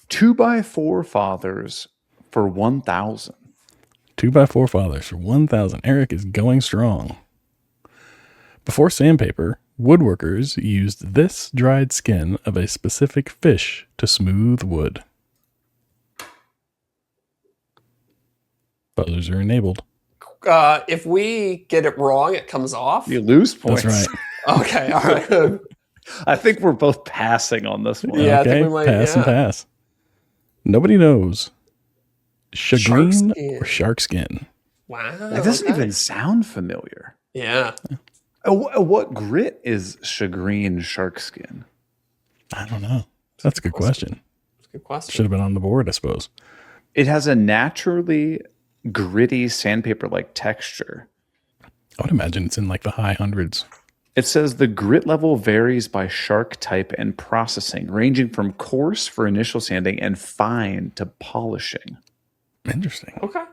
2x4 fathers for 1,000. 2x4 fathers for 1,000. Eric is going strong. Before sandpaper, woodworkers used this dried skin of a specific fish to smooth wood. Buzzers are enabled. If we get it wrong, it comes off. You lose points. That's right. Okay, all right. I think we're both passing on this one. Yeah, I Okay, think we might, pass and pass. Nobody knows. Shagreen or shark skin? Wow. It doesn't even sound familiar. Yeah. What grit is shagreen shark skin? I don't know. That's a good question. That's a good question. Should have been on the board, I suppose. It has a naturally gritty sandpaper-like texture. I would imagine it's in like the high hundreds. It says the grit level varies by shark type and processing, ranging from coarse for initial sanding and fine to polishing. Interesting. Okay.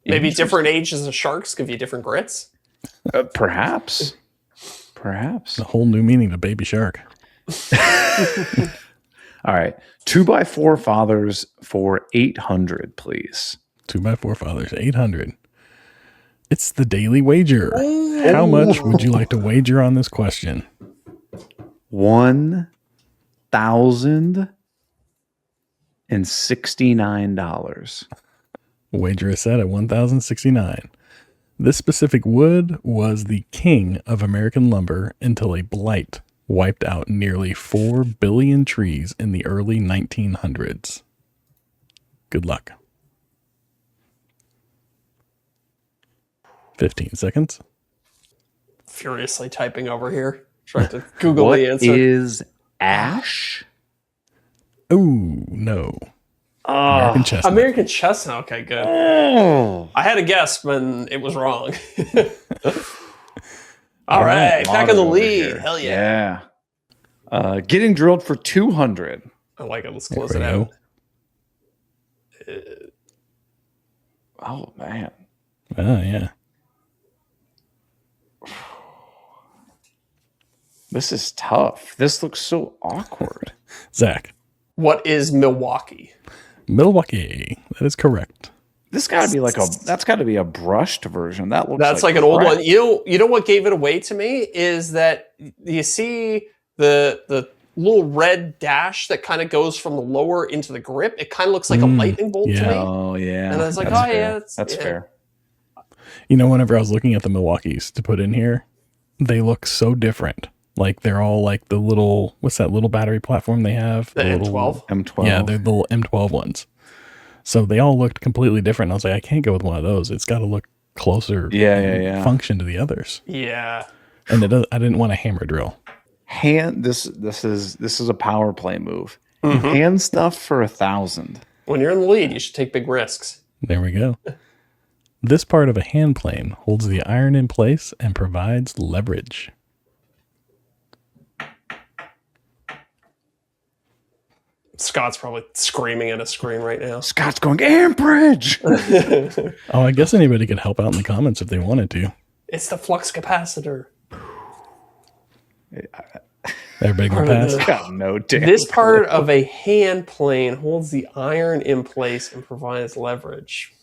Maybe different ages of sharks give you different grits. Perhaps. Perhaps. A whole new meaning to baby shark. All right. 2x4 fathers for 800, please. 2x4 fathers, 800. It's the daily wager. How much would you like to wager on this question? $1,069. Wager is set at $1,069. This specific wood was the king of American lumber until a blight wiped out nearly 4 billion trees in the early 1900s. Good luck. 15 seconds. Furiously typing over here. Trying to Google What the answer. is ash? Oh, no. American chestnut. American chestnut. Okay, good. Oh. I had a guess, but it was wrong. All right, back in the lead. Hell yeah. Yeah. Getting drilled for 200. I like it. Let's close There it we out. Oh, man. Oh, yeah. This is tough. This looks so awkward. Zach. What is Milwaukee? Milwaukee. That is correct. That's got to be a brushed version. That's like an old one. You know what gave it away to me is that you see the little red dash that kind of goes from the lower into the grip. It kind of looks like a lightning bolt to me. Oh, yeah. And I was like, That's oh, fair. yeah. That's fair. You know, whenever I was looking at the Milwaukees to put in here, they look so different. Like they're all like the little, what's that little battery platform they have? The M12. M12. Yeah, they're the little M12 ones. So they all looked completely different. I was like, I can't go with one of those. It's got to look closer. Function to the others. Yeah. And I didn't want a hammer drill. This is a power play move. Hand stuff for 1,000. When you're in the lead, you should take big risks. There we go. This part of a hand plane holds the iron in place and provides leverage. Scott's probably screaming at a screen right now. Scott's going, amperage! Oh, I guess anybody could help out in the comments if they wanted to. It's the flux capacitor. Everybody can pass. Got no damn This part of a hand plane holds the iron in place and provides leverage.